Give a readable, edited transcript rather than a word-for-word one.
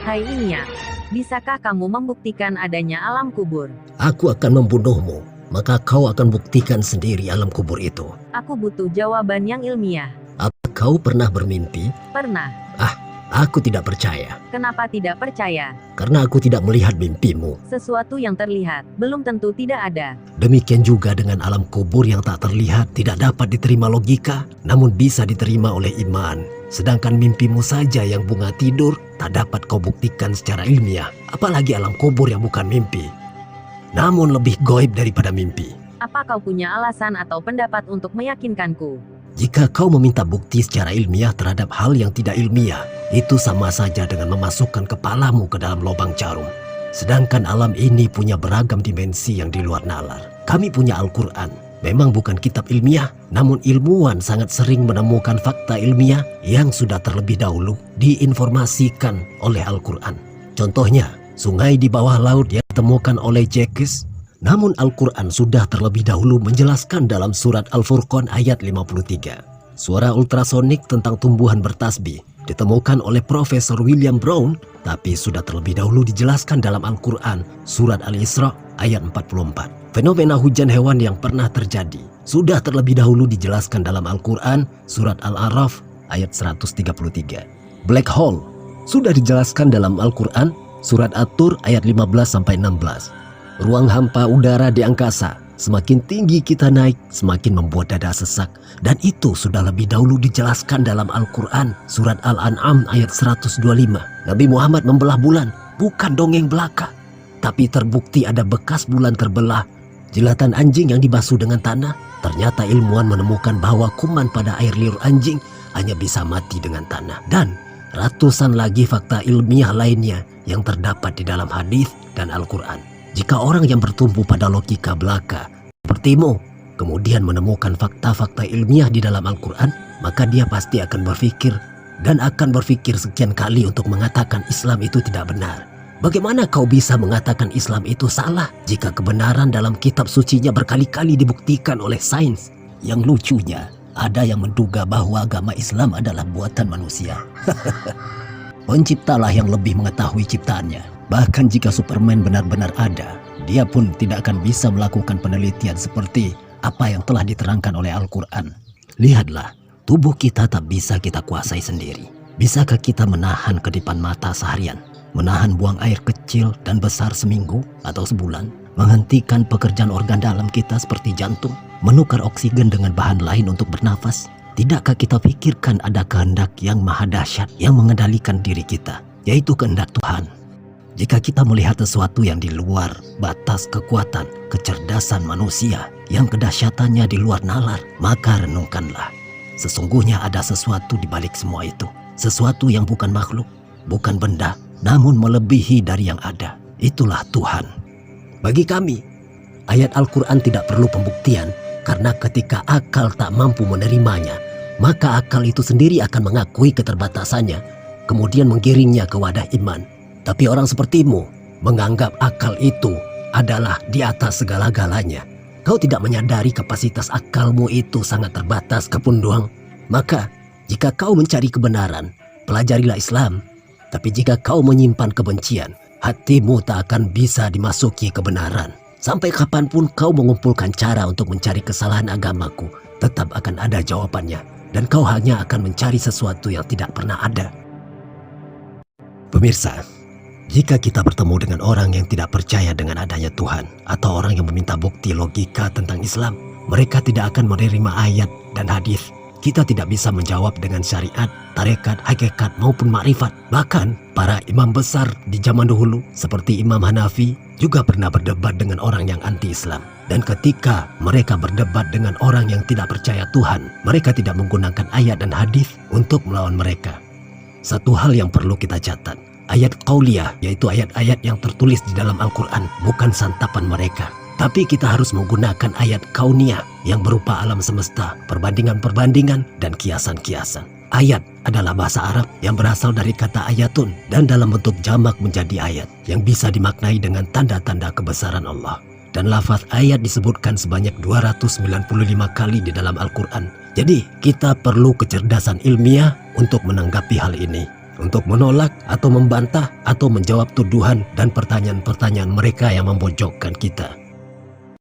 Hai Ilmiah, bisakah kamu membuktikan adanya alam kubur? Aku akan membunuhmu, maka kau akan buktikan sendiri alam kubur itu. Aku butuh jawaban yang ilmiah. Apa kau pernah bermimpi? Pernah. Aku tidak percaya, Kenapa tidak percaya? karena aku tidak melihat mimpimu. Sesuatu yang terlihat, belum tentu tidak ada. Demikian juga dengan alam kubur yang tak terlihat tidak dapat diterima logika, namun bisa diterima oleh iman. Sedangkan mimpimu saja yang bunga tidur, tak dapat kau buktikan secara ilmiah. Apalagi alam kubur yang bukan mimpi, namun lebih goib daripada mimpi. Apa kau punya alasan atau pendapat untuk meyakinkanku? Jika kau meminta bukti secara ilmiah terhadap hal yang tidak ilmiah, itu sama saja dengan memasukkan kepalamu ke dalam lubang jarum. Sedangkan alam ini punya beragam dimensi yang di luar nalar. Kami punya Al-Quran, memang bukan kitab ilmiah, namun ilmuwan sangat sering menemukan fakta ilmiah yang sudah terlebih dahulu diinformasikan oleh Al-Quran. Contohnya, sungai di bawah laut yang ditemukan oleh Jacques, namun Al-Quran sudah terlebih dahulu menjelaskan dalam surat Al-Furqan ayat 53. Suara ultrasonik tentang tumbuhan bertasbih ditemukan oleh Profesor William Brown, tapi sudah terlebih dahulu dijelaskan dalam Al-Quran surat Al-Isra ayat 44. Fenomena hujan hewan yang pernah terjadi sudah terlebih dahulu dijelaskan dalam Al-Quran surat Al-A'raf ayat 133. Black hole sudah dijelaskan dalam Al-Quran surat At-Tur ayat 15-16. Ruang hampa udara di angkasa, semakin tinggi kita naik, semakin membuat dada sesak. Dan itu sudah lebih dahulu dijelaskan dalam Al-Quran, surat Al-An'am ayat 125. Nabi Muhammad membelah bulan, bukan dongeng belaka. Tapi terbukti ada bekas bulan terbelah. Jilatan anjing yang dibasuh dengan tanah, ternyata ilmuwan menemukan bahwa kuman pada air liur anjing hanya bisa mati dengan tanah. Dan ratusan lagi fakta ilmiah lainnya yang terdapat di dalam hadis dan Al-Quran. Jika orang yang bertumbuh pada logika belaka sepertimu kemudian menemukan fakta-fakta ilmiah di dalam Al-Quran, maka dia pasti akan berpikir dan akan berpikir sekian kali untuk mengatakan Islam itu tidak benar. Bagaimana kau bisa mengatakan Islam itu salah jika kebenaran dalam kitab sucinya berkali-kali dibuktikan oleh sains? Yang lucunya, ada yang menduga bahwa agama Islam adalah buatan manusia. Penciptalah yang lebih mengetahui ciptaannya. Bahkan jika Superman benar-benar ada, dia pun tidak akan bisa melakukan penelitian seperti apa yang telah diterangkan oleh Al-Quran. Lihatlah, tubuh kita tak bisa kita kuasai sendiri. Bisakah kita menahan kedipan mata seharian? Menahan buang air kecil dan besar seminggu atau sebulan? Menghentikan pekerjaan organ dalam kita seperti jantung? Menukar oksigen dengan bahan lain untuk bernafas? Tidakkah kita pikirkan ada kehendak yang maha dahsyat yang mengendalikan diri kita, yaitu kehendak Tuhan? Jika kita melihat sesuatu yang di luar batas kekuatan, kecerdasan manusia, yang kedahsyatannya di luar nalar, maka renungkanlah. Sesungguhnya ada sesuatu di balik semua itu. Sesuatu yang bukan makhluk, bukan benda, namun melebihi dari yang ada. Itulah Tuhan. Bagi kami, ayat Al-Quran tidak perlu pembuktian, karena ketika akal tak mampu menerimanya, maka akal itu sendiri akan mengakui keterbatasannya, kemudian menggiringnya ke wadah iman. Tapi orang sepertimu menganggap akal itu adalah di atas segala-galanya. Kau tidak menyadari kapasitas akalmu itu sangat terbatas, Kepunduang. Maka, jika kau mencari kebenaran, pelajarilah Islam. Tapi jika kau menyimpan kebencian, hatimu tak akan bisa dimasuki kebenaran. Sampai kapanpun kau mengumpulkan cara untuk mencari kesalahan agamaku, tetap akan ada jawabannya. Dan kau hanya akan mencari sesuatu yang tidak pernah ada. Pemirsa, jika kita bertemu dengan orang yang tidak percaya dengan adanya Tuhan, atau orang yang meminta bukti logika tentang Islam, mereka tidak akan menerima ayat dan hadis. Kita tidak bisa menjawab dengan syariat, tarekat, hakikat maupun makrifat. Bahkan para imam besar di zaman dahulu seperti Imam Hanafi juga pernah berdebat dengan orang yang anti-Islam. Dan ketika mereka berdebat dengan orang yang tidak percaya Tuhan, mereka tidak menggunakan ayat dan hadis untuk melawan mereka. Satu hal yang perlu kita catat, ayat qauliyah, yaitu ayat-ayat yang tertulis di dalam Al-Quran, bukan santapan mereka. Tapi kita harus menggunakan ayat kauniyah yang berupa alam semesta, perbandingan-perbandingan, dan kiasan-kiasan. Ayat adalah bahasa Arab yang berasal dari kata ayatun dan dalam bentuk jamak menjadi ayat yang bisa dimaknai dengan tanda-tanda kebesaran Allah. Dan lafaz ayat disebutkan sebanyak 295 kali di dalam Al-Quran. Jadi kita perlu kecerdasan ilmiah untuk menanggapi hal ini. untuk menolak atau membantah atau menjawab tuduhan dan pertanyaan-pertanyaan mereka yang memojokkan kita.